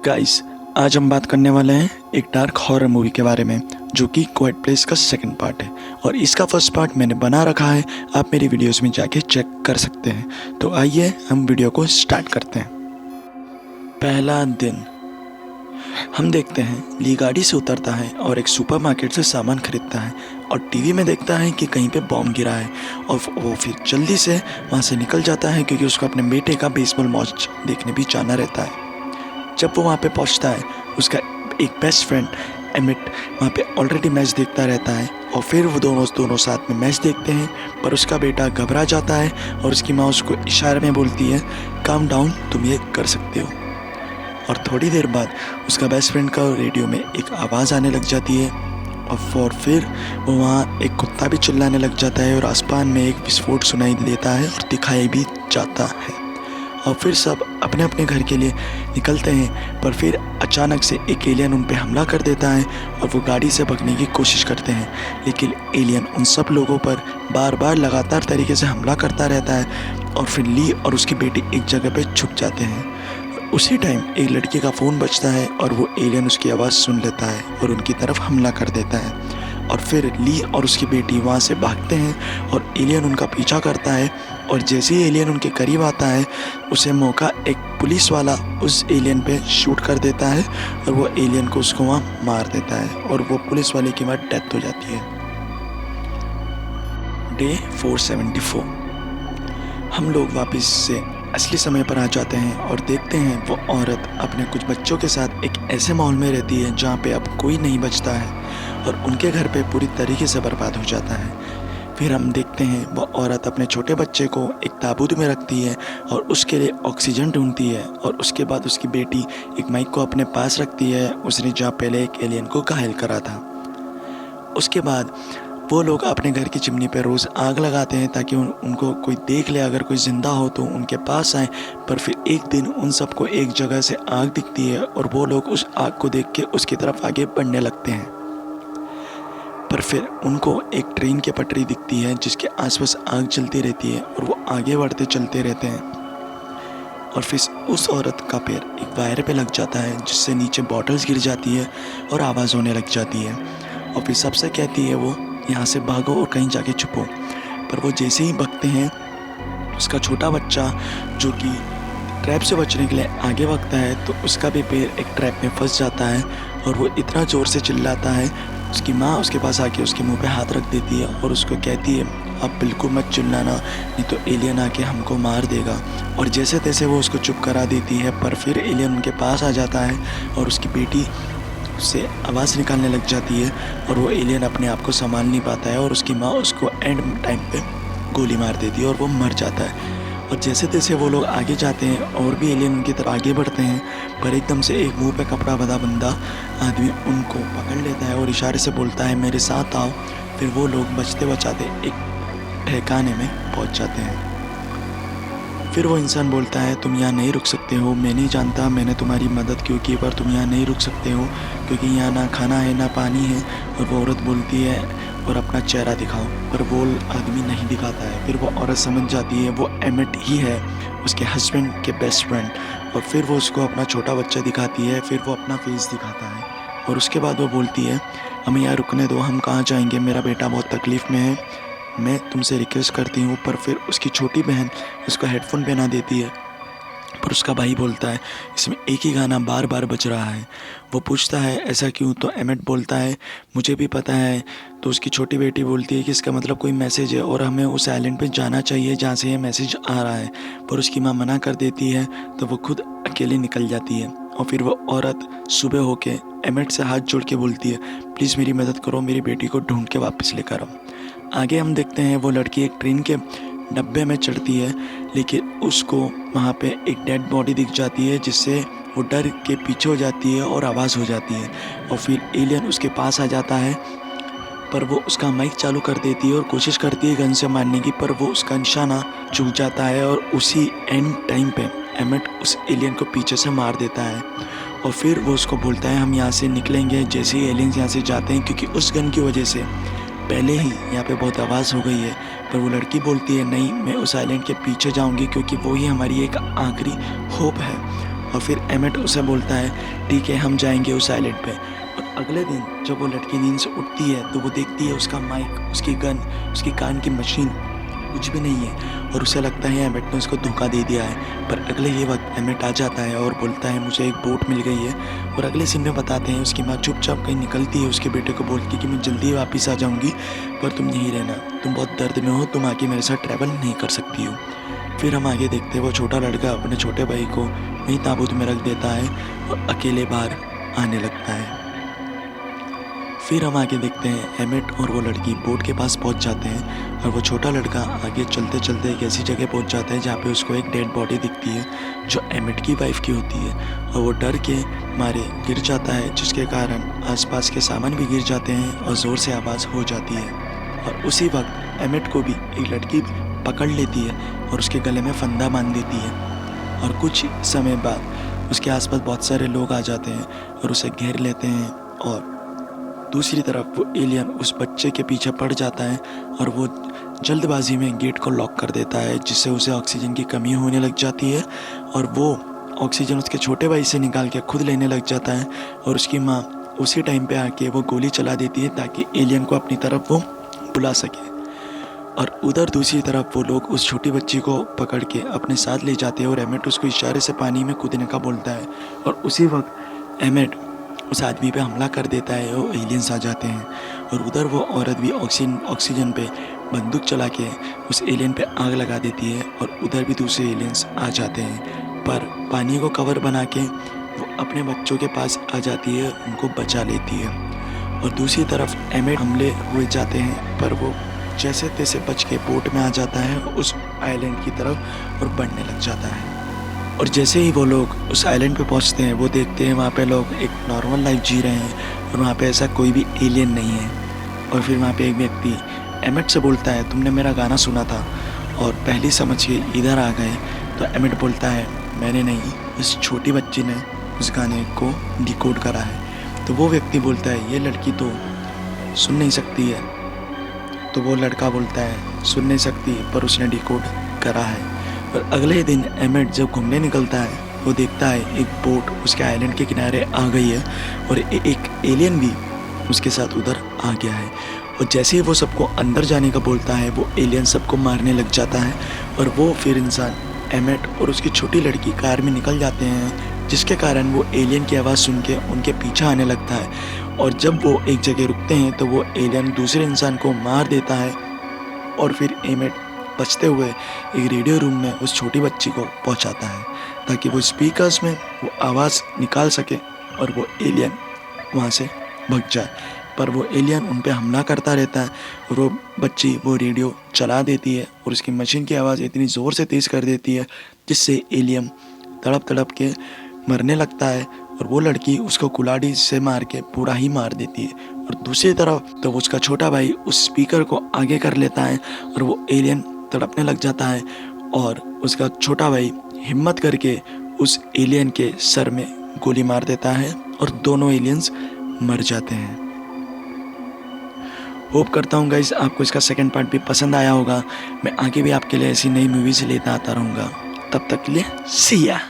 Guys, आज हम बात करने वाले हैं एक डार्क हॉरर मूवी के बारे में जो कि क्वाइट प्लेस का सेकंड पार्ट है और इसका फर्स्ट पार्ट मैंने बना रखा है। आप मेरी वीडियोस में जाके चेक कर सकते हैं। तो आइए हम वीडियो को स्टार्ट करते हैं। पहला दिन हम देखते हैं ली गाड़ी से उतरता है और एक सुपरमार्केट से सामान खरीदता है और टीवी में देखता है कि कहीं पे बॉम्ब गिरा है और वो फिर जल्दी से वहाँ से निकल जाता है क्योंकि उसको अपने बेटे का बेसबॉल मैच देखने भी जाना रहता है। जब वो वहाँ पे पहुँचता है उसका एक बेस्ट फ्रेंड एमिट वहाँ पे ऑलरेडी मैच देखता रहता है और फिर वो दोनों साथ में मैच देखते हैं। पर उसका बेटा घबरा जाता है और उसकी माँ उसको इशारे में बोलती है, काम डाउन, तुम ये कर सकते हो। और थोड़ी देर बाद उसका बेस्ट फ्रेंड का रेडियो में एक आवाज़ आने लग जाती है और फिर वो वहाँ एक कुत्ता भी चिल्लाने लग जाता है और आसमान में एक विस्फोट सुनाई देता है और दिखाई भी जाता है। और फिर सब अपने अपने घर के लिए निकलते हैं। पर फिर अचानक से एक एलियन उन पे हमला कर देता है और वो गाड़ी से भागने की कोशिश करते हैं, लेकिन एलियन उन सब लोगों पर बार बार लगातार तरीके से हमला करता रहता है और फिर ली और उसकी बेटी एक जगह पे छुप जाते हैं। उसी टाइम एक लड़की का फ़ोन बजता है और वो एलियन उसकी आवाज़ सुन लेता है और उनकी तरफ हमला कर देता है। और फिर ली और उसकी बेटी वहाँ से भागते हैं और एलियन उनका पीछा करता है और जैसे ही एलियन उनके करीब आता है उसे मौका एक पुलिस वाला उस एलियन पे शूट कर देता है और वो एलियन को उसको वहाँ मार देता है और वो पुलिस वाले की वहाँ डेथ हो जाती है। डे 474 हम लोग वापस से असली समय पर आ जाते हैं और देखते हैं वो औरत अपने कुछ बच्चों के साथ एक ऐसे माहौल में रहती है जहाँ पे अब कोई नहीं बचता है और उनके घर पे पूरी तरीके से बर्बाद हो जाता है। फिर हम देखते हैं वो औरत अपने छोटे बच्चे को एक ताबूत में रखती है और उसके लिए ऑक्सीजन ढूंढती है और उसके बाद उसकी बेटी एक माइक को अपने पास रखती है, उसने जहाँ पहले एक एलियन को घायल करा था। उसके बाद वो लोग अपने घर की चिमनी पे रोज़ आग लगाते हैं ताकि उनको कोई देख ले, अगर कोई ज़िंदा हो तो उनके पास आए। पर फिर एक दिन उन सबको एक जगह से आग दिखती है और वो लोग उस आग को देख के उसकी तरफ आगे बढ़ने लगते हैं। पर फिर उनको एक ट्रेन की पटरी दिखती है जिसके आसपास आग जलती रहती है और वो आगे बढ़ते चलते रहते हैं। और फिर उस औरत का पैर एक वायर पे लग जाता है जिससे नीचे बॉटल्स गिर जाती है और आवाज़ होने लग जाती है। और फिर सबसे कहती है वो, यहाँ से भागो और कहीं जाके छुपो। पर वो जैसे ही भागते हैं उसका छोटा बच्चा जो कि ट्रैप से बचने के लिए आगे भागता है तो उसका भी पैर एक ट्रैप में फंस जाता है और वो इतना ज़ोर से चिल्लाता है। उसकी माँ उसके पास आके उसके मुंह पे हाथ रख देती है और उसको कहती है, अब बिल्कुल मत चिल्लाना, नहीं तो एलियन आके हमको मार देगा। और जैसे तैसे वो उसको चुप करा देती है। पर फिर एलियन उनके पास आ जाता है और उसकी बेटी उससे आवाज़ निकालने लग जाती है और वो एलियन अपने आप को संभाल नहीं पाता है और उसकी माँ उसको एंड टाइम पे गोली मार देती है और वो मर जाता है। और जैसे तैसे वो लोग आगे जाते हैं और भी एलियन उनकी तरफ आगे बढ़ते हैं। पर एकदम से एक मुंह पे कपड़ा बंधा बंदा आदमी उनको पकड़ लेता है और इशारे से बोलता है, मेरे साथ आओ। फिर वो लोग बचते बचाते एक ठिकाने में पहुंच जाते हैं। फिर वो इंसान बोलता है, तुम यहाँ नहीं रुक सकते हो, मैं नहीं जानता मैंने तुम्हारी मदद क्यों की, पर तुम यहाँ नहीं रुक सकते हो क्योंकि यहाँ ना खाना है ना पानी है। और वो औरत बोलती है, और अपना चेहरा दिखाओ। पर वो आदमी नहीं दिखाता है। फिर वो औरत समझ जाती है वो एमिट ही है, उसके हस्बैंड के बेस्ट फ्रेंड। और फिर वो उसको अपना छोटा बच्चा दिखाती है। फिर वो अपना फेस दिखाता है और उसके बाद वो बोलती है, हमें यहाँ रुकने दो, हम कहाँ जाएंगे, मेरा बेटा बहुत तकलीफ़ में है, मैं तुमसे रिक्वेस्ट करती हूँ। पर फिर उसकी छोटी बहन उसको हेडफोन पहना देती है। पर उसका भाई बोलता है, इसमें एक ही गाना बार बार बज रहा है। वो पूछता है, ऐसा क्यों? तो एमिट बोलता है, मुझे भी पता है। तो उसकी छोटी बेटी बोलती है कि इसका मतलब कोई मैसेज है और हमें उस आइलैंड पे जाना चाहिए जहाँ से ये मैसेज आ रहा है। पर उसकी माँ मना कर देती है तो वो खुद अकेले निकल जाती है। और फिर वो औरत सुबह होके एमिट से हाथ जोड़ के बोलती है, प्लीज़ मेरी मदद करो, मेरी बेटी को ढूंढ के वापस लेकर आओ। आगे हम देखते हैं वो लड़की एक ट्रेन के डब्बे में चढ़ती है, लेकिन उसको वहाँ पे एक डेड बॉडी दिख जाती है जिससे वो डर के पीछे हो जाती है और आवाज़ हो जाती है। और फिर एलियन उसके पास आ जाता है पर वो उसका माइक चालू कर देती है और कोशिश करती है गन से मारने की, पर वो उसका निशाना चूक जाता है और उसी एंड टाइम पे एमिट उस एलियन को पीछे से मार देता है। और फिर वो उसको बोलता है, हम यहाँ से निकलेंगे जैसे ही एलियंस यहाँ से जाते हैं, क्योंकि उस गन की वजह से पहले ही यहाँ पे बहुत आवाज़ हो गई है। पर वो लड़की बोलती है, नहीं, मैं उस आइलैंड के पीछे जाऊँगी क्योंकि वो ही हमारी एक आखिरी होप है। और फिर एमेट उसे बोलता है ठीक है हम जाएंगे उस आइलैंड पे। और अगले दिन जब वो लड़की नींद से उठती है तो वो देखती है उसका माइक, उसकी गन, उसकी कान की मशीन कुछ भी नहीं है और उसे लगता है एमेट ने उसको धोखा दे दिया है। पर अगले ही वक्त एमेट आ जाता है और बोलता है मुझे एक बोट मिल गई है। और अगले सीन में बताते हैं उसकी माँ चुपचाप कहीं निकलती है उसके बेटे को बोलती है कि मैं जल्दी वापस आ जाऊँगी पर तुम यहीं रहना, तुम बहुत दर्द में हो, तुम आगे मेरे साथ ट्रैवल नहीं कर सकती हो। फिर हम आगे देखते हैं वो छोटा लड़का अपने छोटे भाई को वहीं ताबूत में रख देता है और अकेले बाहर आने लगता है। फिर हम आगे देखते हैं एमेट और वो लड़की बोट के पास पहुंच जाते हैं और वो छोटा लड़का आगे चलते चलते एक ऐसी जगह पहुंच जाता है जहाँ पे उसको एक डेड बॉडी दिखती है जो एमेट की वाइफ की होती है। और वो डर के मारे गिर जाता है जिसके कारण आसपास के सामान भी गिर जाते हैं और ज़ोर से आवाज़ हो जाती है। और उसी वक्त एमेट को भी एक लड़की पकड़ लेती है और उसके गले में फंदा बांध देती है। और कुछ समय बाद उसके आसपास बहुत सारे लोग आ जाते हैं और उसे घेर लेते हैं। और दूसरी तरफ वो एलियन उस बच्चे के पीछे पड़ जाता है और वो जल्दबाजी में गेट को लॉक कर देता है जिससे उसे ऑक्सीजन की कमी होने लग जाती है। और वो ऑक्सीजन उसके छोटे भाई से निकाल के खुद लेने लग जाता है और उसकी माँ उसी टाइम पे आके वो गोली चला देती है ताकि एलियन को अपनी तरफ वो बुला सके। और उधर दूसरी तरफ वो लोग उस छोटी बच्ची को पकड़ के अपने साथ ले जाते हैं और एमेट उसको इशारे से पानी में कूदने का बोलता है। और उसी वक्त एमेट उस आदमी पे हमला कर देता है और एलियंस आ जाते हैं। और उधर वो औरत भी ऑक्सीजन पे बंदूक चला के उस एलियन पे आग लगा देती है और उधर भी दूसरे एलियंस आ जाते हैं। पर पानी को कवर बना के वो अपने बच्चों के पास आ जाती है, उनको बचा लेती है। और दूसरी तरफ एमेट हमले हुए जाते हैं पर वो जैसे तैसे बच के बोट में आ जाता है उस आइलैंड की तरफ और बढ़ने लग जाता है। और जैसे ही वो लोग उस आइलैंड पे पहुंचते हैं वो देखते हैं वहाँ पे लोग एक नॉर्मल लाइफ जी रहे हैं और वहाँ पे ऐसा कोई भी एलियन नहीं है। और फिर वहाँ पे एक व्यक्ति एमेट से बोलता है तुमने मेरा गाना सुना था और पहली समझ के इधर आ गए। तो एमेट बोलता है मैंने नहीं, इस छोटी बच्ची ने उस गाने को डिकोड करा है। तो वो व्यक्ति बोलता है ये लड़की तो सुन नहीं सकती है। तो वो लड़का बोलता है सुन नहीं सकती पर उसने डिकोड करा है। और अगले दिन एमेट जब घूमने निकलता है वो देखता है एक बोट उसके आइलैंड के किनारे आ गई है और एक एलियन भी उसके साथ उधर आ गया है। और जैसे ही वो सबको अंदर जाने का बोलता है वो एलियन सबको मारने लग जाता है। और वो फिर इंसान एमेट और उसकी छोटी लड़की कार में निकल जाते हैं जिसके कारण वो एलियन की आवाज़ सुन के उनके पीछे आने लगता है। और जब वो एक जगह रुकते हैं तो वो एलियन दूसरे इंसान को मार देता है। और फिर एमेट बचते हुए एक रेडियो रूम में उस छोटी बच्ची को पहुंचाता है ताकि वो स्पीकर्स में वो आवाज़ निकाल सके और वो एलियन वहाँ से भग जाए। पर वो एलियन उन पे हमला करता रहता है और वो बच्ची वो रेडियो चला देती है और उसकी मशीन की आवाज़ इतनी ज़ोर से तेज़ कर देती है जिससे एलियन तड़प तड़प के मरने लगता है। और वो लड़की उसको कुल्हाड़ी से मार के पूरा ही मार देती है। और दूसरी तरफ तो उसका छोटा भाई उस स्पीकर को आगे कर लेता है और वो एलियन तड़पने लग जाता है और उसका छोटा भाई हिम्मत करके उस एलियन के सर में गोली मार देता है और दोनों एलियंस मर जाते हैं। होप करता हूँ गाइस आपको इसका सेकंड पार्ट भी पसंद आया होगा। मैं आगे भी आपके लिए ऐसी नई मूवीज़ लेता आता रहूँगा। तब तक के लिए सी या।